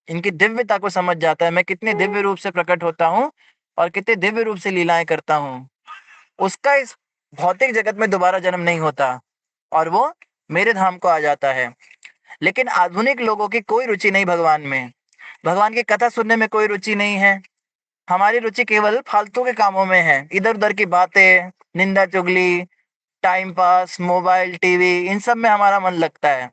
S5: इनकी दिव्यता को समझ जाता है, मैं कितने दिव्य रूप से प्रकट होता हूँ और कितने दिव्य रूप से लीलाएं करता हूँ, उसका इस भौतिक जगत में दोबारा जन्म नहीं होता और वो मेरे धाम को आ जाता है। लेकिन आधुनिक लोगों की कोई रुचि नहीं भगवान में, भगवान की कथा सुनने में कोई रुचि नहीं है। हमारी रुचि केवल फालतू के कामों में है, इधर उधर की बातें, निंदा चुगली, टाइम पास, मोबाइल, टीवी, इन सब में हमारा मन लगता है।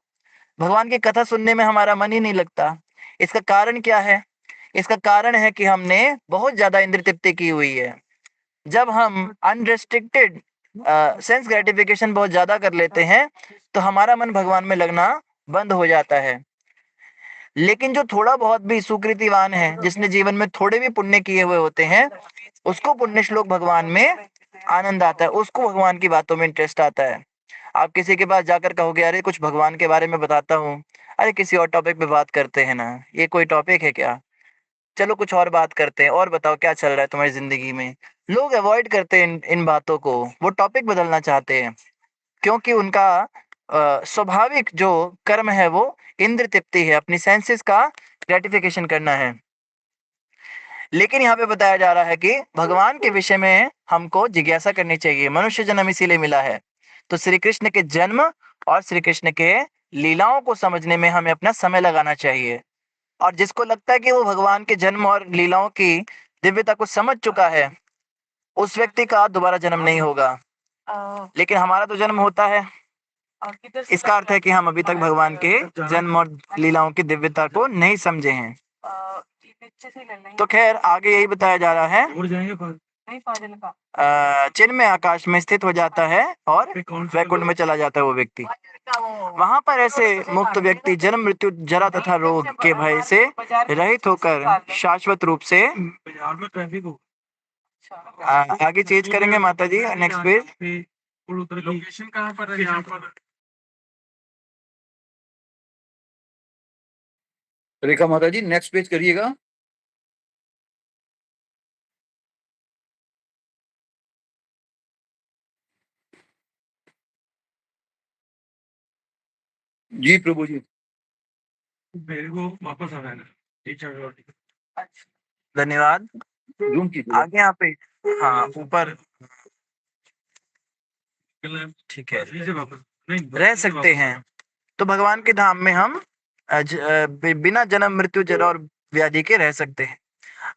S5: भगवान की कथा सुनने में हमारा मन ही नहीं लगता। इसका कारण क्या है? इसका कारण है कि हमने बहुत ज्यादा इंद्रिय तृप्ति की हुई है। जब हम अनरेस्ट्रिक्टेड सेंस ग्रेटिफिकेशन बहुत ज्यादा कर लेते हैं तो हमारा मन भगवान में लगना बंद हो जाता है। लेकिन जो थोड़ा बहुत भी सुकृतिवान है, जिसने जीवन में थोड़े भी पुण्य किए हुए होते हैं, उसको पुण्य श्लोक भगवान में आनंद आता है, उसको भगवान की बातों में इंटरेस्ट आता है। आप किसी के पास जाकर कहोगे अरे कुछ भगवान के बारे में बताता हूँ, अरे किसी और टॉपिक पे बात करते हैं ना, ये कोई टॉपिक है क्या, चलो कुछ और बात करते हैं, और बताओ क्या चल रहा है तुम्हारी जिंदगी में। लोग अवॉइड करते हैं इन बातों को, वो टॉपिक बदलना चाहते हैं क्योंकि उनका स्वाभाविक जो कर्म है वो इंद्र तृप्ति है, अपनी सेंसेस का ग्रेटिफिकेशन करना है। लेकिन यहाँ पे बताया जा रहा है कि भगवान के विषय में हमको जिज्ञासा करनी चाहिए, मनुष्य जन्म इसीलिए मिला है। तो श्री कृष्ण के जन्म और श्री कृष्ण के लीलाओं को समझने में हमें अपना समय लगाना चाहिए। और जिसको लगता है कि वो भगवान के जन्म और लीलाओं की दिव्यता को समझ चुका है, उस व्यक्ति का दोबारा जन्म नहीं होगा। लेकिन हमारा तो जन्म होता है, इसका अर्थ है कि हम अभी तक भगवान के जन्म और लीलाओं की दिव्यता को नहीं समझे हैं। तो खैर आगे यही बताया जा रहा है, चिन्मय आकाश में स्थित हो जाता है और वैकुंठ में चला जाता है वो व्यक्ति। वहां पर ऐसे मुक्त व्यक्ति जन्म मृत्यु जरा तथा रोग के भय से रहित होकर शाश्वत रूप से आगे चेंज करेंगे माता जी, नेक्स्ट पेज।
S4: लोकेशन कहाँ पर है यहाँ पर? रेखा माता जी नेक्स्ट पेज करिएगा। जी प्रभु जी, मेरे को वापस आ रहा है।
S5: धन्यवाद।
S4: जूम कीजिए
S5: आगे यहाँ पे, हाँ ऊपर, ठीक है, रह सकते हैं। तो भगवान के धाम में हम बिना जन्म मृत्यु जरा और व्याधि के रह सकते हैं।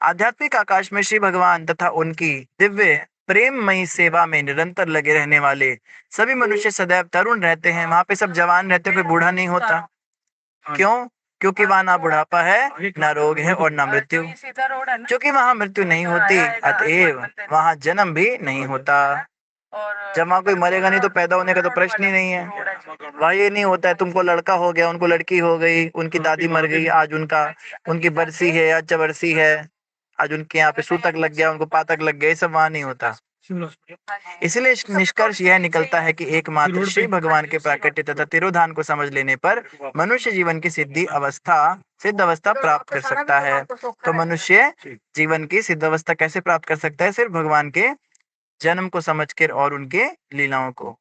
S5: आध्यात्मिक आकाश में श्री भगवान तथा उनकी दिव्य प्रेममयी सेवा में निरंतर लगे रहने वाले सभी मनुष्य सदैव तरुण रहते हैं। वहां पे सब जवान रहते, कोई बूढ़ा नहीं होता। क्यों? क्योंकि वहां ना बुढ़ापा है, ना रोग है और ना मृत्यु। क्योंकि वहां मृत्यु नहीं होती, अतएव वहां जन्म भी नहीं होता। जब वहां कोई मरेगा नहीं तो पैदा होने का तो प्रश्न ही नहीं है। वहां ये नहीं होता है तुमको लड़का हो गया, उनको लड़की हो गई, उनकी दादी मर गई, आज उनकी बरसी है, आज चबरसी है, आज उनके यहाँ पे सूतक लग गया, उनको पातक लग गया, ये सब वहां नहीं होता। इसलिए निष्कर्ष यह निकलता है कि एकमात्र श्री भगवान के प्राकट्य तथा तिरोधान को समझ लेने पर मनुष्य जीवन की सिद्ध अवस्था प्राप्त कर सकता है। तो मनुष्य जीवन की सिद्ध अवस्था कैसे प्राप्त कर सकता है? सिर्फ भगवान के जन्म को समझकर और उनके लीलाओं को।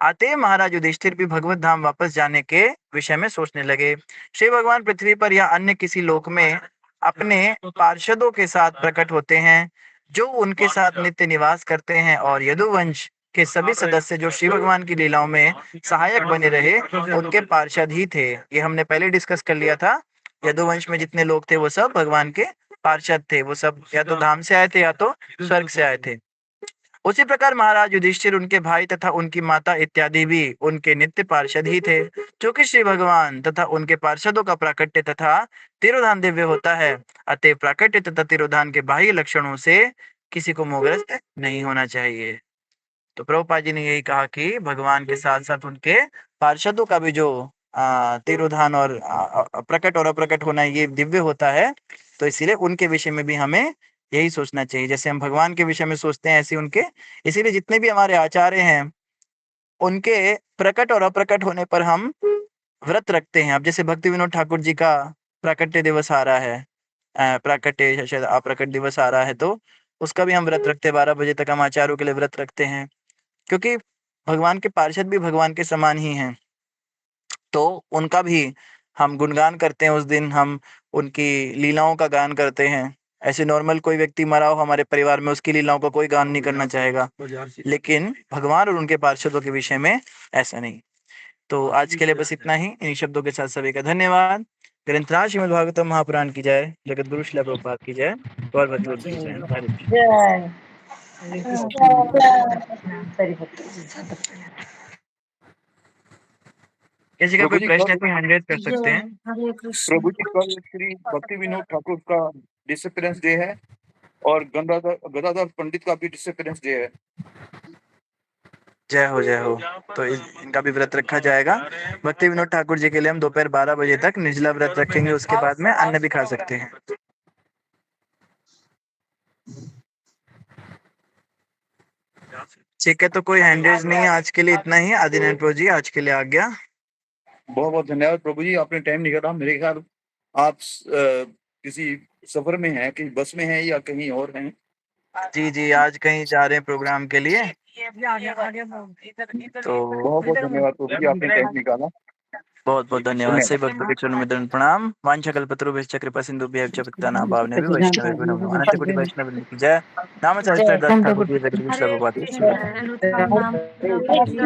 S5: अतः महाराज युधिष्ठिर भी भगवत धाम वापस जाने के विषय में सोचने लगे। श्री भगवान पृथ्वी पर या अन्य किसी लोक में अपने पार्षदों के साथ प्रकट होते हैं जो उनके साथ नित्य निवास करते हैं, और यदुवंश के सभी सदस्य जो श्री भगवान की लीलाओं में सहायक बने रहे उनके पार्षद ही थे। ये हमने पहले डिस्कस कर लिया था। यदुवंश में जितने लोग थे वो सब भगवान के पार्षद थे। वो सब या तो धाम से आए थे या तो स्वर्ग से आए थे। उसी प्रकार महाराज युधिष्ठिर, उनके भाई तथा उनकी माता इत्यादि भी उनके नित्य पार्षद ही थे। जो कि श्री भगवान तथा उनके पार्षदों का प्राकट्य तथा तिरोधान दिव्य होता है। अतः प्राकट्य तथा तिरोधान के बाह्य लक्षणों से किसी को मोहग्रस्त नहीं होना चाहिए। तो प्रभुपाद जी ने यही कहा कि भगवान के साथ साथ उनके पार्षदों का भी जो तिरोधान और प्रकट और अप्रकट होना ये दिव्य होता है। तो इसीलिए उनके विषय में भी हमें यही सोचना चाहिए। जैसे हम भगवान के विषय में सोचते हैं ऐसे उनके, इसीलिए जितने भी हमारे आचार्य हैं उनके प्रकट और अप्रकट होने पर हम व्रत रखते हैं। अब जैसे भक्ति विनोद ठाकुर जी का प्राकट्य दिवस आ रहा है, प्राकट्य शायद अप्रकट दिवस आ रहा है, तो उसका भी हम व्रत रखते हैं। 12 बजे तक हम आचार्यों के लिए व्रत रखते हैं, क्योंकि भगवान के पार्षद भी भगवान के समान ही हैं। तो उनका भी हम गुणगान करते हैं। उस दिन हम उनकी लीलाओं का गान करते हैं। ऐसे नॉर्मल कोई व्यक्ति मरा हो हमारे परिवार में, उसकी लीलाओं का कोई गान नहीं करना चाहेगा, लेकिन भगवान और उनके पार्षदों के विषय में ऐसा नहीं। तो आज के लिए बस इतना ही। इन शब्दों के साथ सभी का धन्यवाद। ग्रंथराज श्रीमद् भागवतम महापुराण की जय। जगत गुरु श्रील प्रभुपाद की जय। और भगवत की जय। हरे कृष्ण।
S3: जय हरे कृष्ण। हरि भक्त।
S5: किसी का
S8: प्रभु
S5: कोई
S8: जी
S5: प्रश्न
S8: कल
S5: है तो हैंड रेज कर सकते हैं।
S6: हरे कृष्ण।
S8: प्रभु जी कल श्री भक्ति विनोद ठाकुर का डिसअपियरेंस डे है और गदाधर पंडित का भी डिसअपियरेंस डे है।
S5: जय हो जय हो। तो इनका भी व्रत रखा जाएगा। भक्ति विनोद ठाकुर जी के लिए हम दोपहर 12 बजे तक निर्जला व्रत रखेंगे। उसके बाद में अन्न भी खा सकते हैं। ठीक है, तो कोई हैंड रेज नहीं है आज के लिए। इतना ही। आदिनारायण प्रभु जी आज के लिए आ गया।
S8: बहुत बहुत धन्यवाद प्रभु जी, आपने टाइम निकाला। मेरे ख्याल आप किसी सफर में हैं, कहीं बस में हैं या कहीं और हैं।
S5: जी आज कहीं जा रहे हैं प्रोग्राम के लिए। तो
S8: बहुत बहुत धन्यवाद प्रभु जी, आपने टाइम निकाला।
S5: बहुत बहुत धन्यवाद। सही भक्तों के चरणों में दंड प्रणाम। वांछाकल्पतरुभ्यश्च कृपा सिंधुभ्यः च पतितानां पावनेभ्यो वैष्णवेभ्यो नमो नमः। अनंत कोटि वैष्णव वृंद की जय। नामचार्य दास ठाकुर जी, जगत गुरु श्रील प्रभुपाद की जय।
S6: अनुत्तम नाम प्रभु जी।